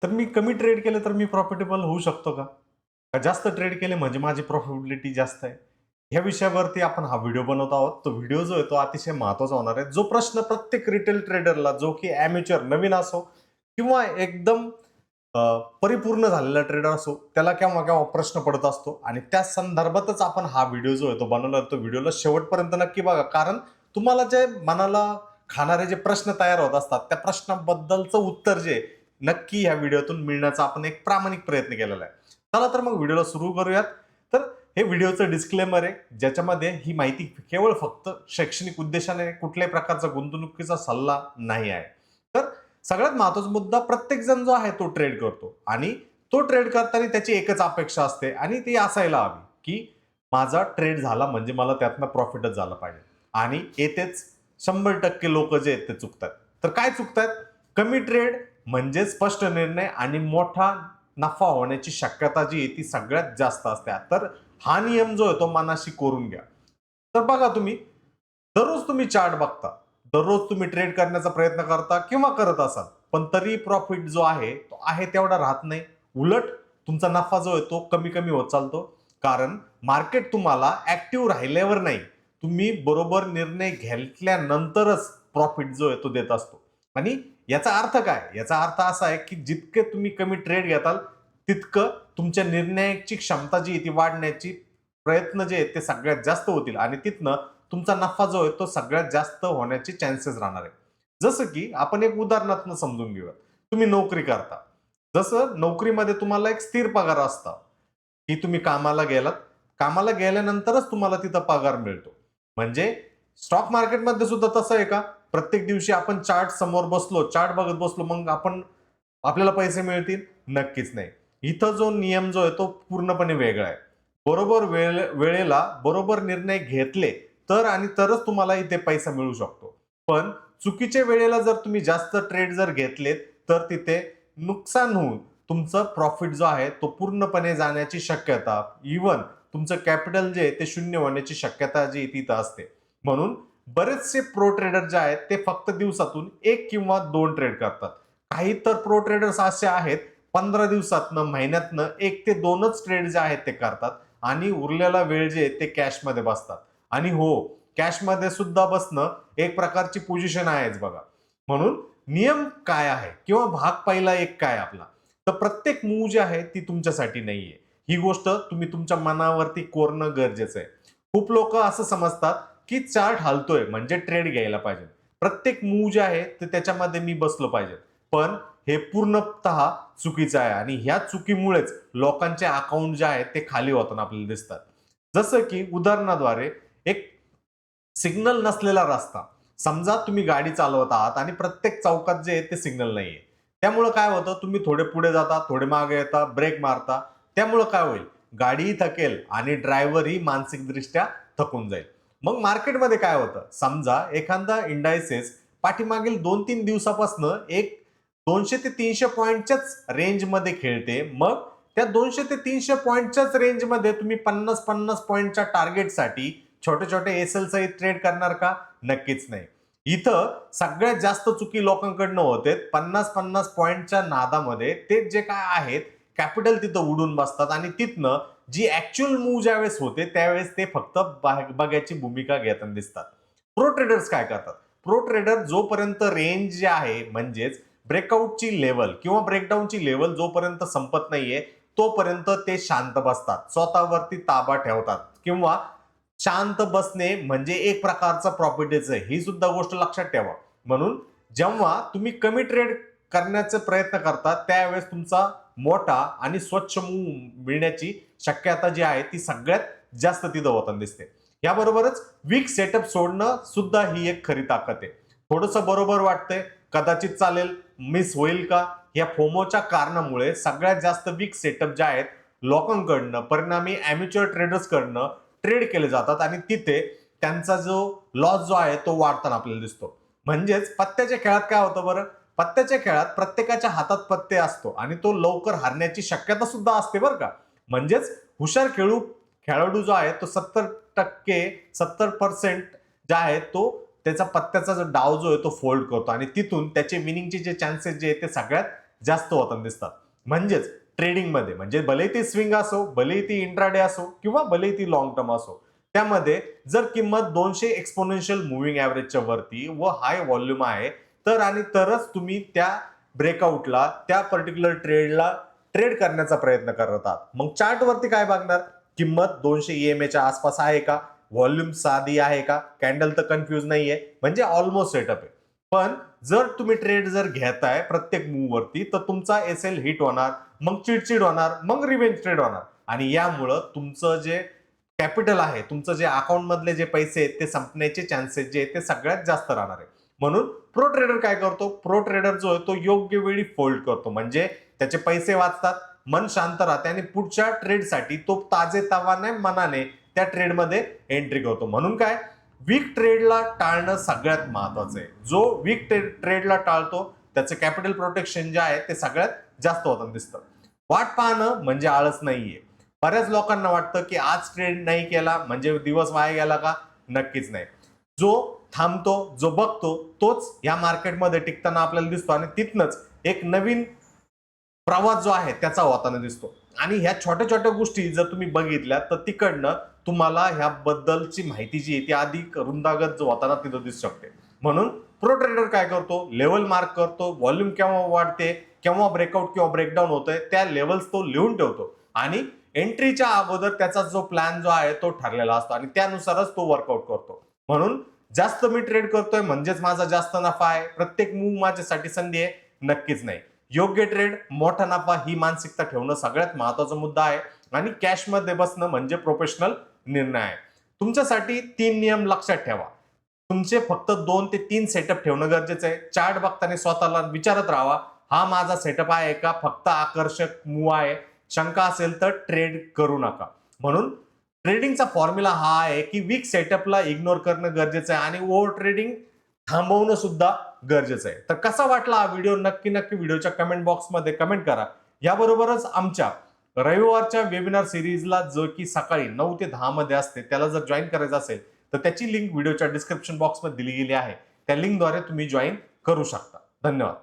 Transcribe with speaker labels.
Speaker 1: तर मी कमी ट्रेड केलं तर मी प्रॉफिटेबल होऊ शकतो का? का जास्त ट्रेड केले म्हणजे माझी प्रॉफिटेबिलिटी जास्त आहे? ह्या विषयावरती आपण हा व्हिडिओ बनवत आहोत. तो व्हिडिओ जो आहे तो अतिशय महत्त्वाचा होणार आहे. जो प्रश्न प्रत्येक रिटेल ट्रेडरला जो की ॲमेच्युअर नवीन असो किंवा एकदम अ, परिपूर्ण झालेला ट्रेडर असो, त्याला केव्हा-केव्हा प्रश्न पडत असतो आणि त्या संदर्भातच आपण हा व्हिडिओ जो आहे तो बनवला. तो व्हिडिओला शेवटपर्यंत नक्की बघा. कारण तुम्हाला जे मनाला खाणारे जे प्रश्न तयार होत असतात, त्या प्रश्नाबद्दलचं उत्तर जे नक्की ह्या व्हिडिओतून मिळण्याचा आपण एक प्रामाणिक प्रयत्न केलेला आहे. चला तर मग व्हिडिओला सुरू करूयात. तर हे व्हिडिओचं डिस्क्लेमर आहे, ज्याच्यामध्ये ही माहिती केवळ फक्त शैक्षणिक उद्देशाने कुठल्याही प्रकारचा गुंतवणुकीचा सल्ला नाही आहे. तर सगळ्यात महत्त्वाचा मुद्दा प्रत्येक जण जो आहे तो ट्रेड करतो आणि तो ट्रेड करताना त्याची एकच अपेक्षा असते आणि ती असायला हवी, की माझा ट्रेड झाला म्हणजे मला त्यातनं प्रॉफिटच झालं पाहिजे. आणि येथेच 100% लोकं जे आहेत ते चुकतात. तर काय चुकतात? कमी ट्रेड म्हणजे स्पष्ट निर्णय आणि मोठा नफा होण्याची शक्यता जी आहे ती सगळ्यात जास्त असते. तर हा नियम जो आहे तो मनाशी कोरून घ्या. तर बघा तुम्ही, दररोज तुम्ही चार्ट बघता. दररोज तुम्ही ट्रेड करण्याचा प्रयत्न करता किंवा करत असाल. पण तरी प्रॉफिट जो आहे, तो आहे तेवढा राहत नाही. उलट तुमचा नफा जो आहे तो कमी-कमी होत चालतो. कारण मार्केट तुम्हाला ॲक्टिव्ह राहिल्यावर नाही, तुम्ही बरोबर निर्णय घेतल्यानंतरच प्रॉफिट जो आहे तो देत असतो. आणि याचा अर्थ काय? याचा अर्थ असा आहे, की जितके तुम्ही कमी ट्रेड घेताल, तितकं तुमच्या निर्णयाची क्षमता जी आहे ती वाढण्याची प्रयत्न जे आहेत ते सगळ्यात जास्त होतील आणि तिथनं तुमचा नफा जो आहे तो सगळ्यात जास्त होण्याचे चान्सेस राहणार आहे. जसं की आपण एक उदाहरणातून समजून घेऊया. तुम्ही नोकरी करता. जसं नोकरीमध्ये तुम्हाला एक स्थिर पगार असतो, की तुम्ही कामाला गेलात. कामाला गेल्यानंतरच तुम्हाला तिथं पगार मिळतो. म्हणजे स्टॉक मार्केटमध्ये सुद्धा तसं आहे का? प्रत्येक दिवशी आपण चार्ट समोर बसलो, चार्ट बघत बसलो, मग आपल्याला पैसे मिळतील? नक्कीच नाही. इथं जो नियम जो आहे तो पूर्णपणे वेगळा आहे. बरोबर वेळेला बरोबर निर्णय घेतले तर आणि तरच तुम्हाला इथे पैसा मिळू शकतो. पण चुकीच्या वेळेला जर तुम्ही जास्त ट्रेड जर घेतलेत, तर तिथे नुकसान होऊन तुमचं प्रॉफिट जो आहे तो पूर्णपणे जाण्याची शक्यता, इव्हन तुमचं कॅपिटल जे आहे ते शून्य होण्याची शक्यता जी आहे तिथं असते. म्हणून बरेचसे प्रो ट्रेडर जे आहेत ते फक्त दिवसातून 1 किंवा 2 ट्रेड करतात. काही तर प्रो ट्रेडर्स असे आहेत 15 दिवसातनं, महिन्यातनं 1 ते 2च ट्रेड जे आहेत ते करतात आणि उरलेला वेळ जे आहे ते कॅशमध्ये बसतात. आणि हो, कॅशमध्ये सुद्धा बसणं एक प्रकारची पोझिशन आहेच बघा. म्हणून नियम काय आहे किंवा भाग पहिला एक काय आपला, तर प्रत्येक मूव्ह जी आहे ती तुमच्यासाठी नाहीये. ही गोष्ट तुम्ही तुमच्या मनावरती कोरणं गरजेचं आहे. खूप लोकं असं समजतात, की चार्ट हलतोय म्हणजे ट्रेड घ्यायला पाहिजे. प्रत्येक मूव्ह जे आहे ते त्याच्यामध्ये मी बसलो पाहिजे. पण हे पूर्णतः चुकीचं आहे आणि ह्या चुकीमुळेच लोकांचे अकाउंट जे आहेत ते खाली होताना आपल्याला दिसतात. जसं की उदाहरणाद्वारे एक सिग्नल नसलेला रस्ता. समजा तुम्ही गाडी चालवत आहात आणि प्रत्येक चौकात जे आहे ते सिग्नल नाहीये. त्यामुळं काय होतं, तुम्ही थोडे पुढे जाता, थोडे मागे येता, ब्रेक मारता. त्यामुळं काय होईल, गाडीही थकेल आणि ड्रायव्हरही मानसिकदृष्ट्या थकून जाईल. मग मार्केटमध्ये काय होतं, समजा एखादा इंडायसेस पाठीमागील 2-3 दिवसापासनं एक 200 ते 300 पॉइंटच्याच रेंजमध्ये खेळते. मग त्या 200 ते 300 पॉइंटच्याच रेंजमध्ये तुम्ही 50-50 पॉइंटच्या टार्गेटसाठी छोटे-छोटे एस-एल सहित ट्रेड करणार का? नक्कीच नाही. इथं सगळ्यात जास्त चुकी लोकांकडनं होते. 50-50 पॉइंटच्या नादामध्ये ते जे काय आहेत, कॅपिटल तिथं उडून बसतात आणि तिथनं जी ॲक्चुअल मूव्ह ज्यावेळेस होते, त्यावेळेस ते फक्त बघ्याची भूमिका घेताना दिसतात. प्रो ट्रेडर्स काय करतात? प्रो ट्रेडर जोपर्यंत रेंज जी आहे म्हणजेच ब्रेकआउटची लेव्हल किंवा ब्रेकडाऊनची लेव्हल जोपर्यंत संपत नाहीये, तोपर्यंत ते शांत बसतात. स्वतःवरती ताबा ठेवतात किंवा शांत बसणे म्हणजे एक प्रकारचा प्रॉफिटेज आहे. ही सुद्धा गोष्ट लक्षात ठेवा. म्हणून जेव्हा तुम्ही कमी ट्रेड करण्याचा प्रयत्न करता, त्यावेळेस तुमचा मोठा आणि स्वच्छ मूव्ह मिळण्याची शक्यता जी आहे, ती सगळ्यात जास्त तिथं होताना दिसते. याबरोबरच वीक सेटअप सोडणं सुद्धा ही एक खरी ताकद आहे. थोडंसं बरोबर वाटतंय, कदाचित चालेल, मिस होईल का? या फोमोच्या कारणामुळे सगळ्यात जास्त वीक सेटअप जे आहेत, लोकांकडनं, परिणामी ॲमेच्युअर ट्रेडर्सकडनं ट्रेड केले जातात आणि तिथे त्यांचा जो लॉस जो आहे तो वाढताना आपल्याला दिसतो. म्हणजेच पत्त्याच्या खेळात काय होतं बरं? पत्त्याच्या खेळात प्रत्येकाच्या हातात पत्ते असतो आणि तो लवकर हारण्याची शक्यता सुद्धा असते बरं का. म्हणजेच हुशार खेळाडू जो आहे तो 70% 70% जे आहे तो त्याचा पत्त्याचा जो डाव जो आहे तो फोल्ड करतो आणि तिथून त्याचे विनिंगचे जे चान्सेस जे आहेत ते सगळ्यात जास्त होताना दिसतात. म्हणजेच ट्रेडिंगमध्ये म्हणजे भले ती स्विंग असो, भले ती इंट्राडे असो किंवा भले ती लॉंग टर्म असो, त्यामध्ये जर किंमत 200 एक्सपोनेन्शियल मुव्हिंग ॲव्हरेजच्या वरती व हाय व्हॉल्यूम आहे तर आणि तरच तुम्ही त्या ब्रेकआउटला, त्या पर्टिक्युलर ट्रेडला ट्रेड करण्याचा प्रयत्न करत आहात. मग चार्ट वरती काय बघणार? किंमत 200 EMA आसपास आहे का? व्हॉल्यूम साधी आहे का? कॅन्डल तर कन्फ्यूज नाहीये, म्हणजे ऑलमोस्ट सेटअप आहे. पण जर तुम्ही ट्रेड जर घेताय प्रत्येक मूव वरती तर तुमचा SL हिट होणार, मग चिडचिड होणार, मग रिव्हेंज ट्रेड होणार आणि यामुळं तुमचं जे कॅपिटल आहे, तुमचं जे अकाउंट मधले जे पैसे आहेत ते संपण्याचे चान्सेस जे आहेत ते सगळ्यात जास्त राहणार आहे. म्हणून प्रो ट्रेडर काय करतो? प्रो ट्रेडर जो आहे तो योग्य वेळी फोल्ड करतो, म्हणजे त्याचे पैसे वाचतात, मन शांत राहते आणि पुढच्या ट्रेडसाठी तो ताजेतवाने मनाने त्या ट्रेडमध्ये एंट्री करतो. म्हणून काय, वीक ट्रेडला टाळणं सगळ्यात महत्वाचं आहे. जो वीक ट्रेडला टाळतो त्याचं कॅपिटल प्रोटेक्शन जे आहे ते सगळ्यात जास्त होताना दिसतं. वाट पाहणं म्हणजे आळस नाहीये. बऱ्याच लोकांना वाटतं की आज ट्रेड नाही केला म्हणजे दिवस वाया गेला का? नक्कीच नाही. जो थांबतो, जो बघतो तोच या मार्केटमध्ये टिकताना आपल्याला दिसतो आणि तिथनच एक नवीन प्रवास जो आहे त्याचा होताना दिसतो. आणि ह्या छोट्या छोट्या गोष्टी जर तुम्ही बघितल्या तर तिकडनं तुम्हाला ह्याबद्दलची माहिती जी आहे ती अधिक रुंदागत जो होताना तिथं दिसू शकते. म्हणून प्रो ट्रेडर काय करतो? लेवल मार्क करतो, व्हॉल्यूम केव्हा वाढते, केव्हा ब्रेकआउट किंवा ब्रेकडाऊन होतंय त्या लेवल्स तो लिहून ठेवतो आणि एंट्रीच्या अगोदर त्याचा जो प्लॅन जो आहे तो ठरलेला असतो आणि त्यानुसारच तो वर्कआउट करतो. म्हणून जास्त मी ट्रेड करतोय म्हणजेच माझा जास्त नफा आहे, प्रत्येक मूव माझ्यासाठी संधी आहे? नक्कीच नाही. योग्य ट्रेड, मोठा नफा ही मानसिकता ठेवणं सगळ्यात महत्वाचा मुद्दा आहे आणि कॅशमध्ये बसणं म्हणजे प्रोफेशनल निर्णय आहे. तुमच्यासाठी 3 नियम लक्षात ठेवा. तुमचे फक्त 2 ते 3 सेटअप ठेवणं गरजेचं आहे. चार्ट बघताना स्वतःला विचारत राहावा, हा माझा सेटअप आहे का फक्त आकर्षक मूव आहे? शंका असेल तर ट्रेड करू नका. म्हणून ट्रेडिंगचा फॉर्म्युला हा आहे की वीक सेटअपला इग्नोर करणं गरजेचं आहे आणि ओव्हर ट्रेडिंग थांबवणं सुद्धा गरजेचं आहे. तर कसा वाटला हा व्हिडिओ? नक्की व्हिडिओच्या कमेंट बॉक्समध्ये कमेंट करा. याबरोबरच आमच्या रविवारच्या वेबिनार सिरीजला जो की सकाळी 9 ते 10 मध्ये असते त्याला जर जॉईन करायचं असेल तर त्याची लिंक व्हिडिओच्या डिस्क्रिप्शन बॉक्समध्ये दिली गेली आहे. त्या लिंकद्वारे तुम्ही जॉईन करू शकता. धन्यवाद.